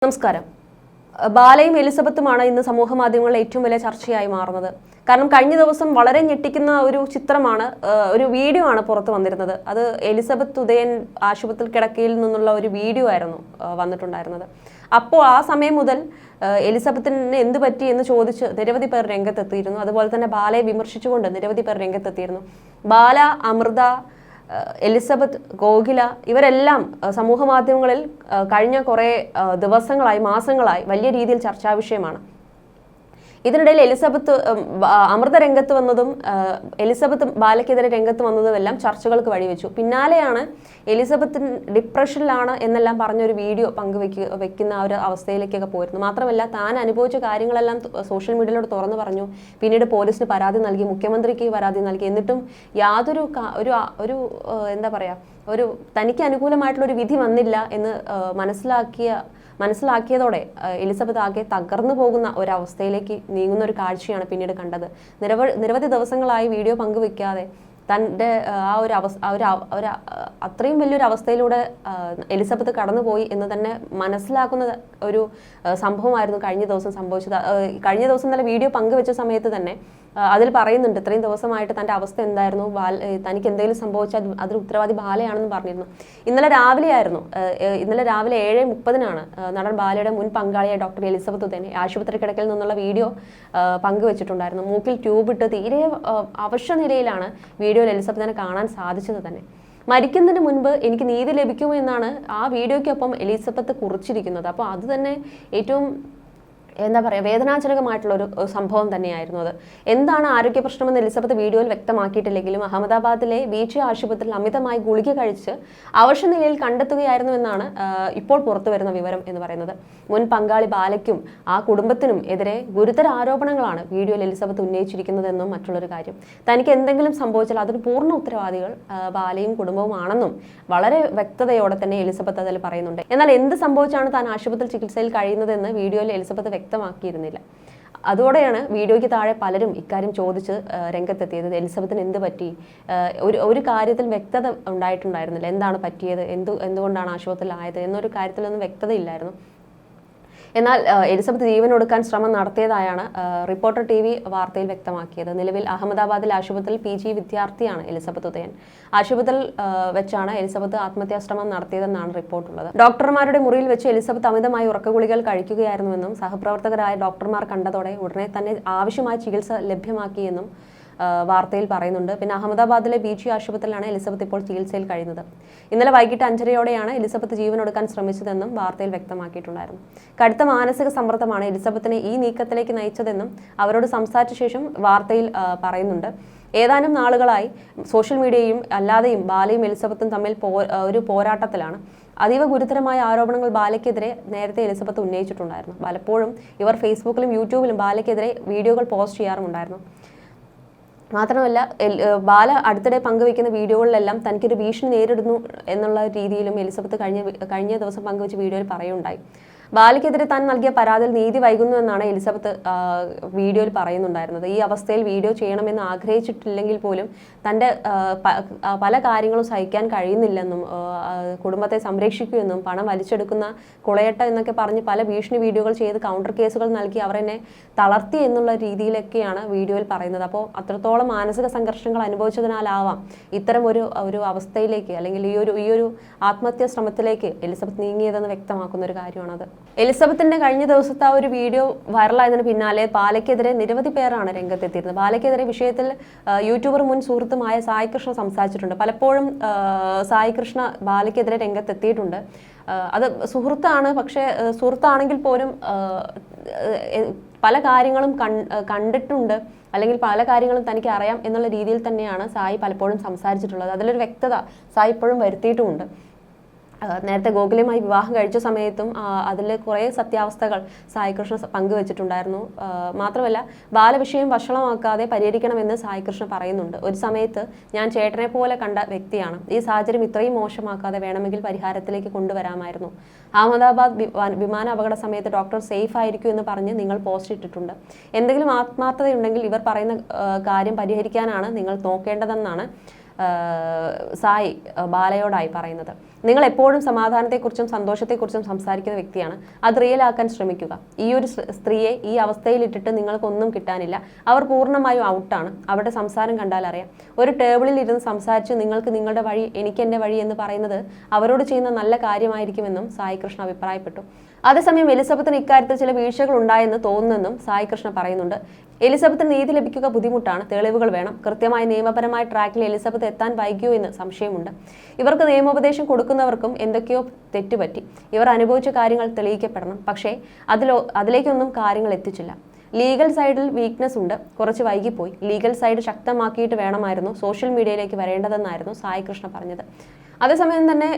നമസ്കാരം. ബാലയും എലിസബത്തുമാണ് ഇന്ന് സമൂഹ മാധ്യമങ്ങളിൽ ഏറ്റവും വലിയ ചർച്ചയായി മാറുന്നത്. കാരണം കഴിഞ്ഞ ദിവസം വളരെ ഞെട്ടിക്കുന്ന ഒരു ചിത്രമാണ്, ഒരു വീഡിയോ ആണ് പുറത്തു വന്നിരുന്നത്. അത് എലിസബത്ത് ഉദയൻ ആശുപത്രി കിടക്കയിൽ നിന്നുള്ള ഒരു വീഡിയോ ആയിരുന്നു വന്നിട്ടുണ്ടായിരുന്നത്. അപ്പോൾ ആ സമയം മുതൽ എലിസബത്തിന് എന്ത് പറ്റി എന്ന് ചോദിച്ച് നിരവധി പേർ രംഗത്തെത്തിയിരുന്നു. അതുപോലെ തന്നെ ബാലയെ വിമർശിച്ചുകൊണ്ട് നിരവധി പേർ രംഗത്തെത്തിയിരുന്നു. ബാല, അമൃത, എലിസബത്ത്, ഗോകുല ഇവരെല്ലാം സമൂഹ മാധ്യമങ്ങളിൽ കഴിഞ്ഞ കുറേ ദിവസങ്ങളായി, മാസങ്ങളായി വലിയ രീതിയിൽ ചർച്ചാ വിഷയമാണ്. ഇതിനിടയിൽ എലിസബത്ത് അമൃത രംഗത്ത് വന്നതും എലിസബത്ത് ബാലയ്ക്കെതിരെ രംഗത്ത് വന്നതുമെല്ലാം ചർച്ചകൾക്ക് വഴിവെച്ചു. പിന്നാലെയാണ് എലിസബത്ത് ഡിപ്രഷനിലാണ് എന്നെല്ലാം പറഞ്ഞൊരു വീഡിയോ വെക്കുന്ന ഒരു അവസ്ഥയിലേക്കൊക്കെ പോയിരുന്നു. മാത്രമല്ല, താൻ അനുഭവിച്ച കാര്യങ്ങളെല്ലാം സോഷ്യൽ മീഡിയയിലൂടെ തുറന്നു പറഞ്ഞു. പിന്നീട് പോലീസിന് പരാതി നൽകി, മുഖ്യമന്ത്രിക്ക് പരാതി നൽകി. എന്നിട്ടും യാതൊരു എന്താ പറയുക, ഒരു തനിക്ക് അനുകൂലമായിട്ടുള്ള ഒരു വിധി വന്നില്ല എന്ന് മനസ്സിലാക്കിയതോടെ എലിസബത്ത് ആകെ തകർന്നു പോകുന്ന ഒരവസ്ഥയിലേക്ക് നീങ്ങുന്ന ഒരു കാഴ്ചയാണ് പിന്നീട് കണ്ടത്. നിരവധി ദിവസങ്ങളായി വീഡിയോ പങ്കുവെക്കാതെ തൻ്റെ ആ ഒരു അത്രയും വലിയൊരു അവസ്ഥയിലൂടെ എലിസബത്ത് കടന്നുപോയി എന്ന് തന്നെ മനസ്സിലാക്കുന്ന ഒരു സംഭവമായിരുന്നു കഴിഞ്ഞ ദിവസം സംഭവിച്ചത്. കഴിഞ്ഞ ദിവസം തന്നെ വീഡിയോ പങ്കുവെച്ച സമയത്ത് തന്നെ അതിൽ പറയുന്നുണ്ട്, ഇത്രയും ദിവസമായിട്ട് തൻ്റെ അവസ്ഥ എന്തായിരുന്നു, തനിക്ക് എന്തെങ്കിലും സംഭവിച്ചാൽ അതിൽ ഉത്തരവാദി ബാലയാണെന്ന് പറഞ്ഞിരുന്നു. ഇന്നലെ രാവിലെ 7:30 നടൻ ബാലയുടെ മുൻ പങ്കാളിയായ ഡോക്ടർ എലിസബത്ത് ഉദയൻ ആശുപത്രി കിടക്കയിൽ നിന്നുള്ള വീഡിയോ പങ്കുവെച്ചിട്ടുണ്ടായിരുന്നു. മൂക്കിൽ ട്യൂബ് ഇട്ട് തീരെ അവശ്യ നിലയിലാണ് വീഡിയോയിൽ എലിസബത്തിനെ കാണാൻ സാധിച്ചത് തന്നെ. മരിക്കുന്നതിന് മുൻപ് എനിക്ക് നീതി ലഭിക്കുമോ എന്നാണ് ആ വീഡിയോയ്ക്കൊപ്പം എലിസബത്ത് കുറിച്ചിരിക്കുന്നത്. അപ്പോൾ അത് തന്നെ ഏറ്റവും എന്താ പറയുക, വേദനാജനകമായിട്ടുള്ള ഒരു സംഭവം തന്നെയായിരുന്നു അത്. എന്താണ് ആരോഗ്യ പ്രശ്നമെന്ന് എലിസബത്ത് വീഡിയോയിൽ വ്യക്തമാക്കിയിട്ടില്ലെങ്കിലും അഹമ്മദാബാദിലെ ബീച്ച് ആശുപത്രിയിൽ അമിതമായി ഗുളിക കഴിച്ച് അവശ്യ നിലയിൽ കണ്ടെത്തുകയായിരുന്നു എന്നാണ് ഇപ്പോൾ പുറത്തു വരുന്ന വിവരം എന്ന് പറയുന്നത്. മുൻ പങ്കാളി ബാലയ്ക്കും ആ കുടുംബത്തിനും എതിരെ ഗുരുതര ആരോപണങ്ങളാണ് വീഡിയോയിൽ എലിസബത്ത് ഉന്നയിച്ചിരിക്കുന്നതെന്നും മറ്റുള്ളൊരു കാര്യം. തനിക്ക് എന്തെങ്കിലും സംഭവിച്ചാൽ അതിന് പൂർണ്ണ ഉത്തരവാദികൾ ബാലയും കുടുംബവും ആണെന്നും വളരെ വ്യക്തതയോടെ തന്നെ എലിസബത്ത് അതിൽ പറയുന്നുണ്ട്. എന്നാൽ എന്ത് സംഭവിച്ചാണ് താൻ ആശുപത്രി ചികിത്സയിൽ കഴിയുന്നതെന്ന് വീഡിയോയിൽ എലിസബത്ത് വ്യക്തമാക്കിയിരുന്നില്ല. അതോടെയാണ് വീഡിയോയ്ക്ക് താഴെ പലരും ഇക്കാര്യം ചോദിച്ച് രംഗത്തെത്തിയത്. എലിസബത്തിന് എന്ത് പറ്റി, ഒരു കാര്യത്തിൽ വ്യക്തത ഉണ്ടായിട്ടുണ്ടായിരുന്നില്ല. എന്താണ് പറ്റിയത്, എന്തുകൊണ്ടാണ് ആശുപത്രിയിലായത് എന്നൊരു കാര്യത്തിലൊന്നും വ്യക്തതയില്ലായിരുന്നു. എന്നാൽ എലിസബത്ത് ജീവനൊടുക്കാൻ ശ്രമം നടത്തിയതായാണ് റിപ്പോർട്ടർ TV വാർത്തയിൽ വ്യക്തമാക്കിയത്. നിലവിൽ അഹമ്മദാബാദിൽ ആശുപത്രിയിൽ PG വിദ്യാർത്ഥിയാണ് എലിസബത്ത് ഉദയൻ. ആശുപത്രിയിൽ വെച്ചാണ് എലിസബത്ത് ആത്മഹത്യാശ്രമം നടത്തിയതെന്നാണ് റിപ്പോർട്ടുള്ളത്. ഡോക്ടർമാരുടെ മുറിയിൽ വെച്ച് എലിസബത്ത് അമിതമായി ഉറക്കഗുളികൾ കഴിക്കുകയായിരുന്നുവെന്നും സഹപ്രവർത്തകരായ ഡോക്ടർമാർ കണ്ടതോടെ ഉടനെ തന്നെ ആവശ്യമായ ചികിത്സ ലഭ്യമാക്കിയെന്നും വാർത്തയിൽ പറയുന്നുണ്ട്. പിന്നെ അഹമ്മദാബാദിലെ BG ആശുപത്രിയിലാണ് എലിസബത്ത് ഇപ്പോൾ ചികിത്സയിൽ കഴിയുന്നത്. ഇന്നലെ വൈകിട്ട് 5:30 എലിസബത്ത് ജീവനൊടുക്കാൻ ശ്രമിച്ചതെന്നും വാർത്തയിൽ വ്യക്തമാക്കിയിട്ടുണ്ടായിരുന്നു. കടുത്ത മാനസിക സമ്മർദ്ദമാണ് എലിസബത്തിനെ ഈ നീക്കത്തിലേക്ക് നയിച്ചതെന്നും അവരോട് സംസാരിച്ച ശേഷം വാർത്തയിൽ പറയുന്നുണ്ട്. ഏതാനും നാളുകളായി സോഷ്യൽ മീഡിയയും അല്ലാതെയും ബാലയും എലിസബത്തും തമ്മിൽ ഒരു പോരാട്ടത്തിലാണ്. അതീവ ഗുരുതരമായ ആരോപണങ്ങൾ ബാലയ്ക്കെതിരെ നേരത്തെ എലിസബത്ത് ഉന്നയിച്ചിട്ടുണ്ടായിരുന്നു. പലപ്പോഴും ഇവർ ഫേസ്ബുക്കിലും യൂട്യൂബിലും ബാലയ്ക്കെതിരെ വീഡിയോകൾ പോസ്റ്റ് ചെയ്യാറുമുണ്ടായിരുന്നു. മാത്രമല്ല, ബാല അടുത്തിടെ പങ്കുവയ്ക്കുന്ന വീഡിയോകളിലെല്ലാം തനിക്കൊരു ഭീഷണി നേരിടുന്നു എന്നുള്ള രീതിയിലും എലിസബത്ത് കഴിഞ്ഞ ദിവസം പങ്കുവെച്ച വീഡിയോയിൽ പറയുണ്ടായി. ബാലയ്ക്കെതിരെ താൻ നൽകിയ പരാതിയിൽ നീതി വൈകുന്നു എന്നാണ് എലിസബത്ത് വീഡിയോയിൽ പറയുന്നുണ്ടായിരുന്നത്. ഈ അവസ്ഥയിൽ വീഡിയോ ചെയ്യണമെന്ന് ആഗ്രഹിച്ചിട്ടില്ലെങ്കിൽ പോലും തൻ്റെ പല കാര്യങ്ങളും സഹിക്കാൻ കഴിയുന്നില്ലെന്നും കുടുംബത്തെ സംരക്ഷിക്കുമെന്നും പണം വലിച്ചെടുക്കുന്ന കുളയട്ട എന്നൊക്കെ പറഞ്ഞ് പല ഭീഷണി വീഡിയോകൾ ചെയ്ത് കൗണ്ടർ കേസുകൾ നൽകി അവർ എന്നെ തളർത്തി എന്നുള്ള രീതിയിലൊക്കെയാണ് വീഡിയോയിൽ പറയുന്നത്. അപ്പോൾ അത്രത്തോളം മാനസിക സംഘർഷങ്ങൾ അനുഭവിച്ചതിനാലാവാം ഇത്തരം ഒരു അവസ്ഥയിലേക്ക്, അല്ലെങ്കിൽ ഈ ഒരു ആത്മഹത്യാ ശ്രമത്തിലേക്ക് എലിസബത്ത് നീങ്ങിയതെന്ന് വ്യക്തമാക്കുന്ന ഒരു കാര്യമാണത്. എലിസബത്തിന്റെ കഴിഞ്ഞ ദിവസത്തെ ആ ഒരു വീഡിയോ വൈറലായതിനു പിന്നാലെ ബാലയ്ക്കെതിരെ നിരവധി പേരാണ് രംഗത്തെത്തിയിരുന്നത്. ബാലയ്ക്കെതിരെ വിഷയത്തിൽ യൂട്യൂബർ മുൻ സുഹൃത്തുമായ സായി കൃഷ്ണ സംസാരിച്ചിട്ടുണ്ട്. പലപ്പോഴും സായി കൃഷ്ണ ബാലയ്ക്കെതിരെ രംഗത്തെത്തിയിട്ടുണ്ട്. അത് സുഹൃത്താണ്, പക്ഷേ സുഹൃത്താണെങ്കിൽ പോലും പല കാര്യങ്ങളും കണ്ടിട്ടുണ്ട്, അല്ലെങ്കിൽ പല കാര്യങ്ങളും തനിക്ക് അറിയാം എന്നുള്ള രീതിയിൽ തന്നെയാണ് സായി പലപ്പോഴും സംസാരിച്ചിട്ടുള്ളത്. അതിലൊരു വ്യക്തത സായി ഇപ്പോഴും വരുത്തിയിട്ടുമുണ്ട്. നേരത്തെ ഗോകുലയുമായി വിവാഹം കഴിച്ച സമയത്തും അതിൽ കുറേ സത്യാവസ്ഥകൾ സായികൃഷ്ണ പങ്കുവെച്ചിട്ടുണ്ടായിരുന്നു. മാത്രമല്ല, ബാലവിഷയം വഷളമാക്കാതെ പരിഹരിക്കണമെന്ന് സായികൃഷ്ണ പറയുന്നുണ്ട്. ഒരു സമയത്ത് ഞാൻ ചേട്ടനെ പോലെ കണ്ട വ്യക്തിയാണ്. ഈ സാഹചര്യം ഇത്രയും മോശമാക്കാതെ വേണമെങ്കിൽ പരിഹാരത്തിലേക്ക് കൊണ്ടുവരാമായിരുന്നു. അഹമ്മദാബാദ് വിമാന അപകട സമയത്ത് ഡോക്ടർ സേഫ് ആയിരിക്കും എന്ന് പറഞ്ഞ് നിങ്ങൾ പോസ്റ്റ് ഇട്ടിട്ടുണ്ട്. എന്തെങ്കിലും ആത്മാർത്ഥതയുണ്ടെങ്കിൽ ഇവർ പറയുന്ന കാര്യം പരിഹരിക്കാനാണ് നിങ്ങൾ നോക്കേണ്ടതെന്നാണ് സായി ബാലയോടായി പറയുന്നത്. നിങ്ങൾ എപ്പോഴും സമാധാനത്തെക്കുറിച്ചും സന്തോഷത്തെക്കുറിച്ചും സംസാരിക്കുന്ന വ്യക്തിയാണ്. അത് റിയലാക്കാൻ ശ്രമിക്കുക. ഈ ഒരു സ്ത്രീയെ ഈ അവസ്ഥയിലിട്ടിട്ട് നിങ്ങൾക്കൊന്നും കിട്ടാനില്ല. അവർ പൂർണ്ണമായും ഔട്ടാണ്. അവരുടെ സംസാരം കണ്ടാൽ അറിയാം. ഒരു ടേബിളിൽ ഇരുന്ന് സംസാരിച്ച് നിങ്ങൾക്ക് നിങ്ങളുടെ വഴി എനിക്ക് എൻ്റെ വഴി എന്ന് പറയുന്നത് അവരോട് ചെയ്യുന്ന നല്ല കാര്യമായിരിക്കുമെന്നും സായി കൃഷ്ണ അഭിപ്രായപ്പെട്ടു. അതേസമയം എലിസബത്തിന് ഇക്കാര്യത്തിൽ ചില വീഴ്ചകൾ ഉണ്ടായെന്ന് തോന്നുന്നെന്നും സായി കൃഷ്ണ പറയുന്നുണ്ട്. എലിസബത്തിന് നീതി ലഭിക്കുക ബുദ്ധിമുട്ടാണ്, തെളിവുകൾ വേണം. കൃത്യമായ നിയമപരമായ ട്രാക്കിൽ എലിസബത്ത് എത്താൻ വൈകിയോ എന്ന് സംശയമുണ്ട്. ഇവർക്ക് നിയമോപദേശം കൊടുക്കുന്നവർക്കും എന്തൊക്കെയോ തെറ്റുപറ്റി. ഇവർ അനുഭവിച്ച കാര്യങ്ങൾ തെളിയിക്കപ്പെടണം. പക്ഷേ അതിലേക്കൊന്നും കാര്യങ്ങൾ എത്തിച്ചില്ല. ലീഗൽ സൈഡിൽ വീക്ക്നെസ് ഉണ്ട്, കുറച്ച് വൈകിപ്പോയി. ലീഗൽ സൈഡ് ശക്തമാക്കിയിട്ട് വേണമായിരുന്നു സോഷ്യൽ മീഡിയയിലേക്ക് വരേണ്ടതെന്നായിരുന്നു സായി കൃഷ്ണ പറഞ്ഞത്. അതേസമയം തന്നെ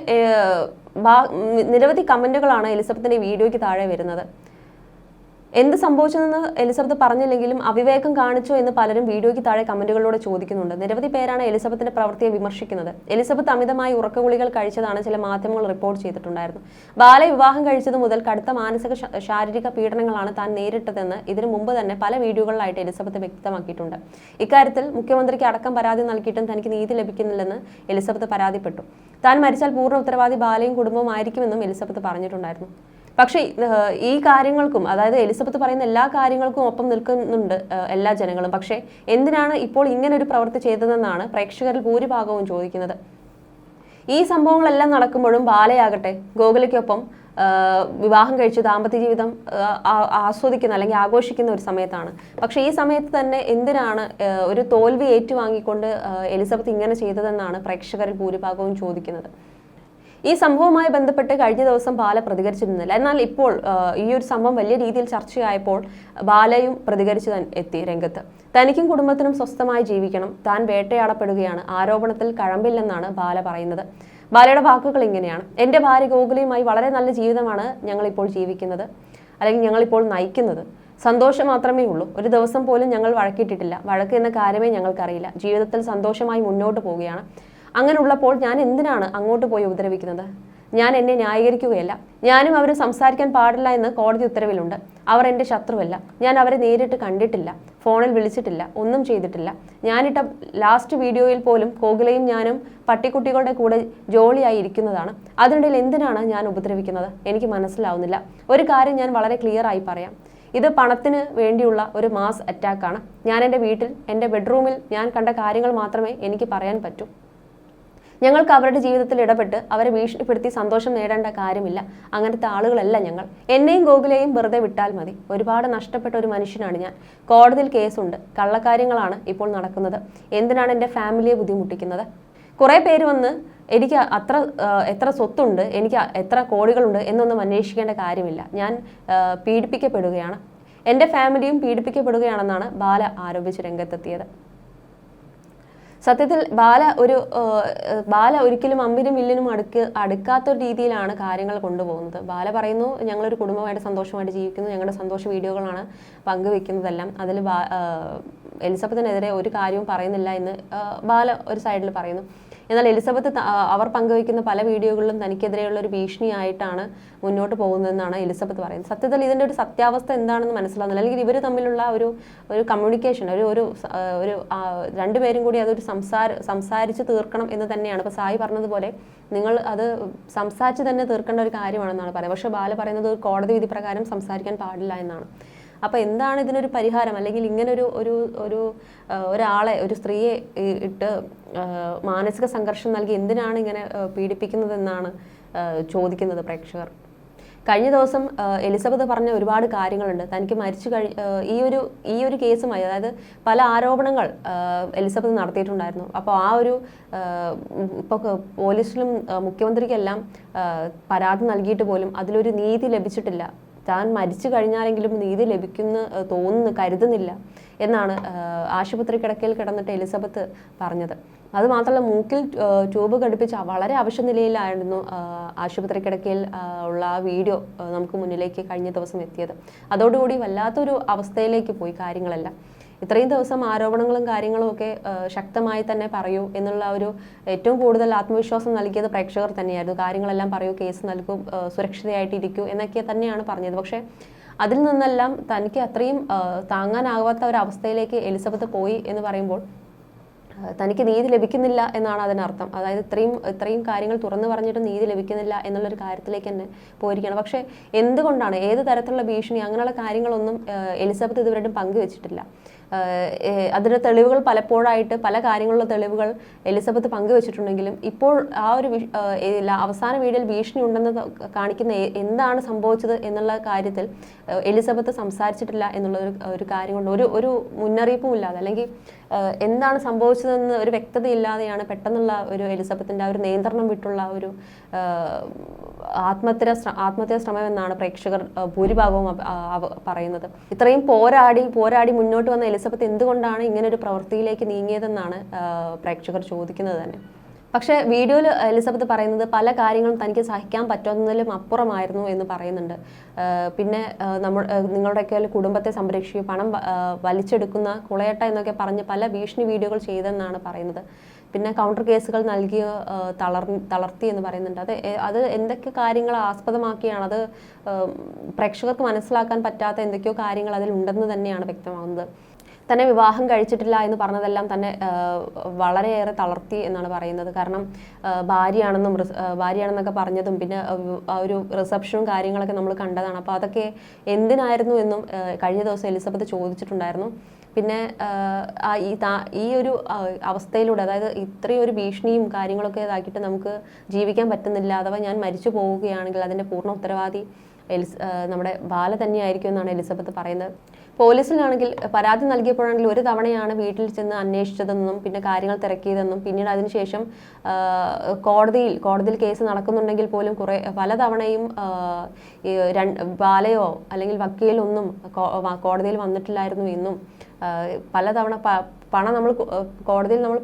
നിരവധി കമന്റുകളാണ് എലിസബത്തിന്റെ വീഡിയോയ്ക്ക് താഴെ വരുന്നത്. എന്ത് സംഭവിച്ചതെന്ന് എലിസബത്ത് പറഞ്ഞില്ലെങ്കിലും അവിവേകം കാണിച്ചോ എന്ന് പലരും വീഡിയോയ്ക്ക് താഴെ കമന്റുകളിലൂടെ ചോദിക്കുന്നുണ്ട്. നിരവധി പേരാണ് എലിസബത്തിന്റെ പ്രവൃത്തിയെ വിമർശിക്കുന്നത്. എലിസബത്ത് അമിതമായി ഉറക്കഗുളികൾ കഴിച്ചതാണ് ചില മാധ്യമങ്ങൾ റിപ്പോർട്ട് ചെയ്തിട്ടുണ്ടായിരുന്നു. ബാലെ വിവാഹം കഴിച്ചത് മുതൽ കടുത്ത മാനസിക ശാരീരിക പീഡനങ്ങളാണ് താൻ നേരിട്ടതെന്ന് ഇതിനു മുമ്പ് തന്നെ പല വീഡിയോകളിലായിട്ട് എലിസബത്ത് വ്യക്തമാക്കിയിട്ടുണ്ട്. ഇക്കാര്യത്തിൽ മുഖ്യമന്ത്രിക്ക് അടക്കം പരാതി നൽകിയിട്ടും തനിക്ക് നീതി ലഭിക്കുന്നില്ലെന്ന് എലിസബത്ത് പരാതിപ്പെട്ടു. താൻ മരിച്ചാൽ പൂർണ്ണ ഉത്തരവാദി ബാലയും കുടുംബവും ആയിരിക്കുമെന്നും എലിസബത്ത് പറഞ്ഞിട്ടുണ്ടായിരുന്നു. പക്ഷേ ഈ കാര്യങ്ങൾക്കും, അതായത് എലിസബത്ത് പറയുന്ന എല്ലാ കാര്യങ്ങൾക്കും ഒപ്പം നിൽക്കുന്നുണ്ട് എല്ലാ ജനങ്ങളും. പക്ഷേ എന്തിനാണ് ഇപ്പോൾ ഇങ്ങനെ ഒരു പ്രവൃത്തി ചെയ്തതെന്നാണ് പ്രേക്ഷകരിൽ ഭൂരിഭാഗവും ചോദിക്കുന്നത്. ഈ സംഭവങ്ങളെല്ലാം നടക്കുമ്പോഴും ബാലയാകട്ടെ ഗോകുലയ്ക്കൊപ്പം വിവാഹം കഴിച്ച് ദാമ്പത്യ ജീവിതം ആസ്വദിക്കുന്ന അല്ലെങ്കിൽ ആഘോഷിക്കുന്ന ഒരു സമയത്താണ്. പക്ഷേ ഈ സമയത്ത് തന്നെ എന്തിനാണ് ഒരു തോൽവി ഏറ്റുവാങ്ങിക്കൊണ്ട് എലിസബത്ത് ഇങ്ങനെ ചെയ്തതെന്നാണ് പ്രേക്ഷകരിൽ ഭൂരിഭാഗവും ചോദിക്കുന്നത്. ഈ സംഭവവുമായി ബന്ധപ്പെട്ട് കഴിഞ്ഞ ദിവസം ബാല പ്രതികരിച്ചിരുന്നില്ല. എന്നാൽ ഇപ്പോൾ ഈ ഒരു സംഭവം വലിയ രീതിയിൽ ചർച്ചയായപ്പോൾ ബാലയും പ്രതികരിച്ച് എത്തി രംഗത്ത്. തനിക്കും കുടുംബത്തിനും സ്വസ്ഥമായി ജീവിക്കണം, താൻ വേട്ടയാടപ്പെടുകയാണ്, ആരോപണത്തിൽ കഴമ്പില്ലെന്നാണ് ബാല പറയുന്നത്. ബാലയുടെ വാക്കുകൾ ഇങ്ങനെയാണ്: എൻ്റെ ഭാര്യ ഗോകുലയുമായി വളരെ നല്ല ജീവിതമാണ് ഞങ്ങളിപ്പോൾ ജീവിക്കുന്നത്, അല്ലെങ്കിൽ ഞങ്ങളിപ്പോൾ നയിക്കുന്നത്. സന്തോഷം മാത്രമേ ഉള്ളൂ. ഒരു ദിവസം പോലും ഞങ്ങൾ വഴക്കിട്ടിട്ടില്ല. വഴക്ക് എന്ന കാര്യമേ ഞങ്ങൾക്കറിയില്ല. ജീവിതത്തിൽ സന്തോഷമായി മുന്നോട്ട് പോവുകയാണ്. അങ്ങനെ ഉള്ളപ്പോൾ ഞാൻ എന്തിനാണ് അങ്ങോട്ട് പോയി ഉപദ്രവിക്കുന്നത്? ഞാൻ എന്നെ ന്യായീകരിക്കുകയല്ല. ഞാനും അവർ സംസാരിക്കാൻ പാടില്ല എന്ന് കോടതി ഉത്തരവിലുണ്ട്. അവർ എൻ്റെ ശത്രുവല്ല. ഞാൻ അവരെ നേരിട്ട് കണ്ടിട്ടില്ല, ഫോണിൽ വിളിച്ചിട്ടില്ല, ഒന്നും ചെയ്തിട്ടില്ല. ഞാനിട്ട ലാസ്റ്റ് വീഡിയോയിൽ പോലും ഗോകുലയും ഞാനും പട്ടിക്കുട്ടികളുടെ കൂടെ ജോളിയായി ഇരിക്കുന്നതാണ്. അതിനിടയിൽ എന്തിനാണ് ഞാൻ ഉപദ്രവിക്കുന്നത്? എനിക്ക് മനസ്സിലാവുന്നില്ല. ഒരു കാര്യം ഞാൻ വളരെ ക്ലിയർ ആയി പറയാം. ഇത് പണത്തിന് വേണ്ടിയുള്ള ഒരു മാസ് അറ്റാക്കാണ്. ഞാൻ എൻ്റെ വീട്ടിൽ എൻ്റെ ബെഡ്റൂമിൽ ഞാൻ കണ്ട കാര്യങ്ങൾ മാത്രമേ എനിക്ക് പറയാൻ പറ്റൂ. ഞങ്ങൾക്ക് അവരുടെ ജീവിതത്തിൽ ഇടപെട്ട് അവരെ ഭീഷണിപ്പെടുത്തി സന്തോഷം നേടേണ്ട കാര്യമില്ല. അങ്ങനത്തെ ആളുകളല്ല ഞങ്ങൾ. എന്നെയും ഗോകുലയെയും വെറുതെ വിട്ടാൽ മതി. ഒരുപാട് നഷ്ടപ്പെട്ട ഒരു മനുഷ്യനാണ് ഞാൻ. കോടതിയിൽ കേസുണ്ട്. കള്ളക്കാര്യങ്ങളാണ് ഇപ്പോൾ നടക്കുന്നത്. എന്തിനാണ് എൻ്റെ ഫാമിലിയെ ബുദ്ധിമുട്ടിക്കുന്നത്? കുറേ പേര് വന്ന് എനിക്ക് എത്ര സ്വത്തുണ്ട്, എനിക്ക് എത്ര കോടികളുണ്ട് എന്നൊന്നും അന്വേഷിക്കേണ്ട കാര്യമില്ല. ഞാൻ പീഡിപ്പിക്കപ്പെടുകയാണ്, എൻ്റെ ഫാമിലിയും പീഡിപ്പിക്കപ്പെടുകയാണെന്നാണ് ബാല ആരോപിച്ച് രംഗത്തെത്തിയത്. സത്യത്തിൽ ബാല ഒരിക്കലും അമ്പിനും വില്ലിനും അടുക്കാത്ത രീതിയിലാണ് കാര്യങ്ങൾ കൊണ്ടുപോകുന്നത്. ബാല പറയുന്നു, ഞങ്ങളൊരു കുടുംബമായിട്ട് സന്തോഷമായിട്ട് ജീവിക്കുന്നു, ഞങ്ങളുടെ സന്തോഷ വീഡിയോകളാണ് പങ്കുവെക്കുന്നതെല്ലാം. അതിൽ എലിസബത്തിനെതിരെ ഒരു കാര്യവും പറയുന്നില്ല എന്ന് ബാല ഒരു സൈഡിൽ പറയുന്നു. എന്നാൽ എലിസബത്ത് അവർ പങ്കുവയ്ക്കുന്ന പല വീഡിയോകളിലും തനിക്കെതിരെയുള്ള ഒരു ഭീഷണിയായിട്ടാണ് മുന്നോട്ട് പോകുന്നതെന്നാണ് എലിസബത്ത് പറയുന്നത്. സത്യത്തിൽ ഇതിൻ്റെ ഒരു സത്യാവസ്ഥ എന്താണെന്ന് മനസ്സിലാകുന്നില്ല. അല്ലെങ്കിൽ ഇവർ തമ്മിലുള്ള ഒരു കമ്മ്യൂണിക്കേഷൻ, ഒരു രണ്ടുപേരും കൂടി അതൊരു സംസാരിച്ച് തീർക്കണം എന്ന് തന്നെയാണ്. ഇപ്പോൾ സായി പറഞ്ഞതുപോലെ നിങ്ങൾ അത് സംസാരിച്ച് തന്നെ തീർക്കേണ്ട ഒരു കാര്യമാണെന്നാണ് പറയുന്നത്. പക്ഷേ ബാല പറയുന്നത് ഒരു കോടതി വിധി പ്രകാരം സംസാരിക്കാൻ പാടില്ല എന്നാണ്. അപ്പോൾ എന്താണ് ഇതിനൊരു പരിഹാരം? അല്ലെങ്കിൽ ഇങ്ങനൊരു ഒരാളെ, ഒരു സ്ത്രീയെ ഇട്ട് മാനസിക സംഘർഷം നൽകി എന്തിനാണ് ഇങ്ങനെ പീഡിപ്പിക്കുന്നതെന്നാണ് ചോദിക്കുന്നത് പ്രേക്ഷകർ. കഴിഞ്ഞ ദിവസം എലിസബത്ത് പറഞ്ഞ ഒരുപാട് കാര്യങ്ങളുണ്ട്. തനിക്ക് ഈ ഒരു കേസുമായി, അതായത് പല ആരോപണങ്ങൾ എലിസബത്ത് നടത്തിയിട്ടുണ്ടായിരുന്നു. അപ്പോൾ ഇപ്പോൾ പോലീസിലും മുഖ്യമന്ത്രിക്കെല്ലാം പരാതി നൽകിയിട്ട് പോലും അതിലൊരു നീതി ലഭിച്ചിട്ടില്ല. താൻ മരിച്ചു കഴിഞ്ഞാലെങ്കിലും നീതി കരുതുന്നില്ല എന്നാണ് ആശുപത്രി കിടക്കയിൽ കിടന്നിട്ട് എലിസബത്ത് പറഞ്ഞത്. അതുമാത്രമല്ല, മൂക്കിൽ ട്യൂബ് ഘടിപ്പിച്ച വളരെ അവശനിലയിലായിരുന്നു ആശുപത്രി കിടക്കയിൽ ഉള്ള ആ വീഡിയോ നമുക്ക് മുന്നിലേക്ക് കഴിഞ്ഞ ദിവസം എത്തിയത്. അതോടുകൂടി വല്ലാത്തൊരു അവസ്ഥയിലേക്ക് പോയി കാര്യങ്ങളെല്ലാം. ഇത്രയും ദിവസം ആരോപണങ്ങളും കാര്യങ്ങളും ഒക്കെ ശക്തമായി തന്നെ പറയൂ എന്നുള്ള ഏറ്റവും കൂടുതൽ ആത്മവിശ്വാസം നൽകിയത് പ്രേക്ഷകർ തന്നെയായിരുന്നു. കാര്യങ്ങളെല്ലാം പറയൂ, കേസ് നൽകൂ, സുരക്ഷിതയായിട്ടിരിക്കൂ എന്നൊക്കെ തന്നെയാണ് പറഞ്ഞത്. പക്ഷേ അതിൽ നിന്നെല്ലാം തനിക്ക് അത്രയും താങ്ങാനാവാത്ത ഒരവസ്ഥയിലേക്ക് എലിസബത്ത് പോയി എന്ന് പറയുമ്പോൾ തനിക്ക് നീതി ലഭിക്കുന്നില്ല എന്നാണ് അതിനർത്ഥം. അതായത് ഇത്രയും കാര്യങ്ങൾ തുറന്നു പറഞ്ഞിട്ട് നീതി ലഭിക്കുന്നില്ല എന്നുള്ളൊരു കാര്യത്തിലേക്ക് തന്നെ പോയിരിക്കുകയാണ്. പക്ഷേ എന്തുകൊണ്ടാണ്, ഏത് തരത്തിലുള്ള ഭീഷണി, അങ്ങനെയുള്ള കാര്യങ്ങളൊന്നും എലിസബത്ത് ഇതുവരെയും പങ്കുവെച്ചിട്ടില്ല. അതിന് തെളിവുകൾ പലപ്പോഴായിട്ട് പല കാര്യങ്ങളിലുള്ള തെളിവുകൾ എലിസബത്ത് പങ്കുവെച്ചിട്ടുണ്ടെങ്കിലും ഇപ്പോൾ ആ ഒരു അവസാന വീഡിയോയിൽ ഭീഷണി ഉണ്ടെന്ന് കാണിക്കുന്ന എന്താണ് സംഭവിച്ചത് എന്നുള്ള കാര്യത്തിൽ എലിസബത്ത് സംസാരിച്ചിട്ടില്ല എന്നുള്ള ഒരു കാര്യം കൊണ്ട് ഒരു മുന്നറിയിപ്പും ഇല്ലാതെ, അല്ലെങ്കിൽ എന്താണ് സംഭവിച്ചതെന്ന് ഒരു വ്യക്തതയില്ലാതെയാണ് പെട്ടെന്നുള്ള ഒരു എലിസബത്തിൻ്റെ ആ ഒരു നിയന്ത്രണം വിട്ടുള്ള ഒരു ആത്മഹത്യാ ശ്രമം എന്നാണ് പ്രേക്ഷകർ ഭൂരിഭാഗവും പറയുന്നത്. ഇത്രയും പോരാടി മുന്നോട്ട് വന്ന എലിസബത്ത് എന്തുകൊണ്ടാണ് ഇങ്ങനെ ഒരു പ്രവൃത്തിയിലേക്ക് നീങ്ങിയതെന്നാണ് പ്രേക്ഷകർ ചോദിക്കുന്നത് തന്നെ. പക്ഷേ വീഡിയോയിൽ എലിസബത്ത് പറയുന്നത് പല കാര്യങ്ങളും തനിക്ക് സഹിക്കാൻ പറ്റുന്നതിലും അപ്പുറമായിരുന്നു എന്ന് പറയുന്നുണ്ട്. പിന്നെ നിങ്ങളുടെയൊക്കെ കുടുംബത്തെ സംരക്ഷിക്കും, പണം വലിച്ചെടുക്കുന്ന കുളയട്ട എന്നൊക്കെ പറഞ്ഞ് പല ഭീഷണി വീഡിയോകൾ ചെയ്തെന്നാണ് പറയുന്നത്. പിന്നെ കൗണ്ടർ കേസുകൾ നൽകി തളർത്തി എന്ന് പറയുന്നുണ്ട്. അത് എന്തൊക്കെ കാര്യങ്ങൾ ആസ്പദമാക്കിയാണ്, അത് പ്രേക്ഷകർക്ക് മനസ്സിലാക്കാൻ പറ്റാത്ത എന്തൊക്കെയോ കാര്യങ്ങൾ അതിലുണ്ടെന്ന് തന്നെയാണ് വ്യക്തമാകുന്നത്. തന്നെ വിവാഹം കഴിച്ചിട്ടില്ല എന്ന് പറഞ്ഞതെല്ലാം തന്നെ വളരെയേറെ തളർത്തി എന്നാണ് പറയുന്നത്. കാരണം ഭാര്യയാണെന്നൊക്കെ പറഞ്ഞതും പിന്നെ ഒരു റിസപ്ഷനും കാര്യങ്ങളൊക്കെ നമ്മൾ കണ്ടതാണ്. അപ്പോൾ അതൊക്കെ എന്തിനായിരുന്നു എന്നും കഴിഞ്ഞ ദിവസം എലിസബത്ത് ചോദിച്ചിട്ടുണ്ടായിരുന്നു. പിന്നെ ഈ ഒരു അവസ്ഥയിലൂടെ, അതായത് ഇത്രയും ഒരു ഭീഷണിയും കാര്യങ്ങളൊക്കെ ഇതാക്കിയിട്ട് നമുക്ക് ജീവിക്കാൻ പറ്റുന്നില്ല, അഥവാ ഞാൻ മരിച്ചു പോവുകയാണെങ്കിൽ അതിൻ്റെ പൂർണ്ണ ഉത്തരവാദി നമ്മുടെ ബാല തന്നെയായിരിക്കും എന്നാണ് എലിസബത്ത് പറയുന്നത്. പോലീസിലാണെങ്കിൽ പരാതി നൽകിയപ്പോഴാണെങ്കിൽ ഒരു തവണയാണ് വീട്ടിൽ ചെന്ന് അന്വേഷിച്ചതെന്നും പിന്നെ കാര്യങ്ങൾ തിരക്കിയതെന്നും പിന്നീട് അതിനുശേഷം കോടതിയിൽ കേസ് നടക്കുന്നുണ്ടെങ്കിൽ പോലും പലതവണയും ബാലയോ അല്ലെങ്കിൽ വക്കീലൊന്നും കോടതിയിൽ വന്നിട്ടില്ലായിരുന്നു എന്നും പലതവണ പണം നമ്മൾ കോടതിയിൽ നമ്മൾ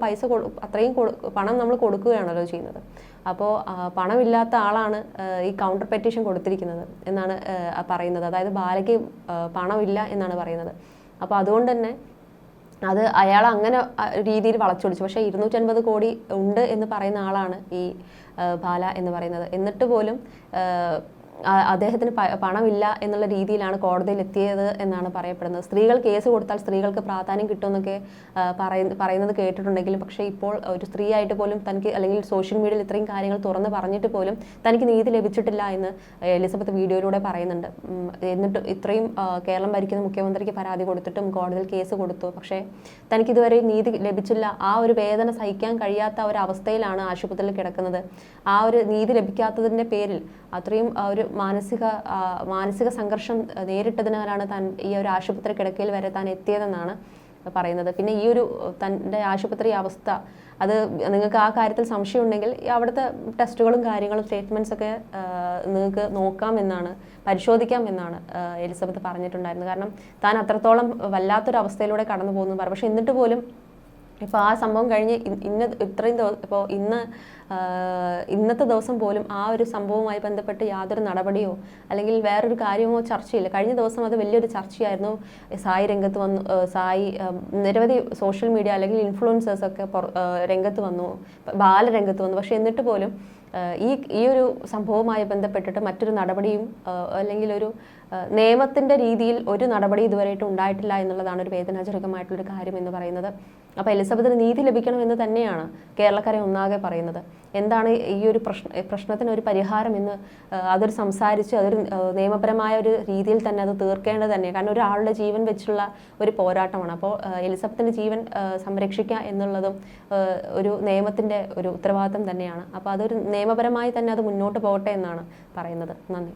അത്രയും പണം നമ്മൾ കൊടുക്കുകയാണല്ലോ ചെയ്യുന്നത്. അപ്പോൾ പണമില്ലാത്ത ആളാണ് ഈ കൗണ്ടർ പെറ്റീഷൻ കൊടുത്തിരിക്കുന്നത് എന്നാണ് പറയുന്നത്. അതായത് ബാലയ്ക്ക് പണമില്ല എന്നാണ് പറയുന്നത്. അപ്പോൾ അതുകൊണ്ട് തന്നെ അത് അയാൾ അങ്ങനെ രീതിയിൽ വളച്ചൊടിച്ചു. പക്ഷേ 250 കോടി ഉണ്ട് എന്ന് പറയുന്ന ആളാണ് ഈ ബാല എന്ന് പറയുന്നത്. എന്നിട്ട് പോലും അദ്ദേഹത്തിന് പണമില്ല എന്നുള്ള രീതിയിലാണ് കോടതിയിൽ എത്തിയത് എന്നാണ് പറയപ്പെടുന്നത്. സ്ത്രീകൾ കേസ് കൊടുത്താൽ സ്ത്രീകൾക്ക് പ്രാധാന്യം കിട്ടുമെന്നൊക്കെ പറയുന്നത് കേട്ടിട്ടുണ്ടെങ്കിലും പക്ഷേ ഇപ്പോൾ ഒരു സ്ത്രീയായിട്ട് പോലും തനിക്ക്, അല്ലെങ്കിൽ സോഷ്യൽ മീഡിയയിൽ ഇത്രയും കാര്യങ്ങൾ തുറന്ന് പറഞ്ഞിട്ട് പോലും തനിക്ക് നീതി ലഭിച്ചിട്ടില്ല എന്ന് എലിസബത്ത് വീഡിയോയിലൂടെ പറയുന്നുണ്ട്. എന്നിട്ട് ഇത്രയും കേരളം ഭരിക്കുന്ന മുഖ്യമന്ത്രിക്ക് പരാതി കൊടുത്തിട്ടും കോടതിയിൽ കേസ് കൊടുത്തു, പക്ഷേ തനിക്ക് ഇതുവരെ നീതി ലഭിച്ചില്ല. ആ ഒരു വേദന സഹിക്കാൻ കഴിയാത്ത ഒരു അവസ്ഥയിലാണ് ആശുപത്രിയിൽ കിടക്കുന്നത്. ആ ഒരു നീതി ലഭിക്കാത്തതിൻ്റെ പേരിൽ അത്രയും ഒരു മാനസിക സംഘർഷം നേരിട്ടതിനാലാണ് താൻ ഈ ഒരു ആശുപത്രി കിടക്കയിൽ വരെ താൻ എത്തിയതെന്നാണ് പറയുന്നത്. പിന്നെ ഈ ഒരു തൻ്റെ ആശുപത്രി അവസ്ഥ, അത് നിങ്ങൾക്ക് ആ കാര്യത്തിൽ സംശയം ഉണ്ടെങ്കിൽ അവിടുത്തെ ടെസ്റ്റുകളും കാര്യങ്ങളും സ്റ്റേറ്റ്മെൻറ്റ്സ് ഒക്കെ നിങ്ങൾക്ക് നോക്കാമെന്നാണ്, പരിശോധിക്കാം എന്നാണ് എലിസബത്ത് പറഞ്ഞിട്ടുണ്ടായിരുന്നത്. കാരണം താൻ അത്രത്തോളം വല്ലാത്തൊരു അവസ്ഥയിലൂടെ കടന്നു പോകുന്നു പറയും. പക്ഷെ എന്നിട്ട് പോലും ഇപ്പോൾ ആ സംഭവം കഴിഞ്ഞ് ഇപ്പോൾ ഇന്നത്തെ ദിവസം പോലും ആ ഒരു സംഭവവുമായി ബന്ധപ്പെട്ട് യാതൊരു നടപടിയോ അല്ലെങ്കിൽ വേറൊരു കാര്യമോ ചർച്ചയില്ല. കഴിഞ്ഞ ദിവസം അത് വലിയൊരു ചർച്ചയായിരുന്നു. സായി രംഗത്ത് വന്നു, നിരവധി സോഷ്യൽ മീഡിയ അല്ലെങ്കിൽ ഇൻഫ്ലുവൻസേഴ്സൊക്കെ രംഗത്ത് വന്നു, ബാല രംഗത്ത് വന്നു. പക്ഷെ എന്നിട്ട് പോലും ഈ ഒരു സംഭവവുമായി ബന്ധപ്പെട്ടിട്ട് മറ്റൊരു നടപടിയും അല്ലെങ്കിൽ ഒരു നിയമത്തിൻ്റെ രീതിയിൽ ഒരു നടപടി ഇതുവരെയായിട്ട് ഉണ്ടായിട്ടില്ല എന്നുള്ളതാണ് ഒരു വേദനാജനകമായിട്ടുള്ളൊരു കാര്യം എന്ന് പറയുന്നത്. അപ്പോൾ എലിസബത്തിന് നീതി ലഭിക്കണമെന്ന് തന്നെയാണ് കേരളക്കരെ ഒന്നാകെ പറയുന്നത്. എന്താണ് ഈ ഒരു പ്രശ്നത്തിന് ഒരു പരിഹാരം എന്ന് അതൊരു സംസാരിച്ച് അതൊരു നിയമപരമായ ഒരു രീതിയിൽ തന്നെ അത് തീർക്കേണ്ടത് തന്നെയാണ്. കാരണം ഒരാളുടെ ജീവൻ വെച്ചുള്ള ഒരു പോരാട്ടമാണ്. അപ്പോൾ എലിസബത്തിൻ്റെ ജീവൻ സംരക്ഷിക്കുക എന്നുള്ളതും ഒരു നിയമത്തിൻ്റെ ഒരു ഉത്തരവാദിത്തം തന്നെയാണ്. അപ്പോൾ അതൊരു നിയമപരമായി തന്നെ അത് മുന്നോട്ട് പോകട്ടെ എന്നാണ് പറയുന്നത്. നന്ദി.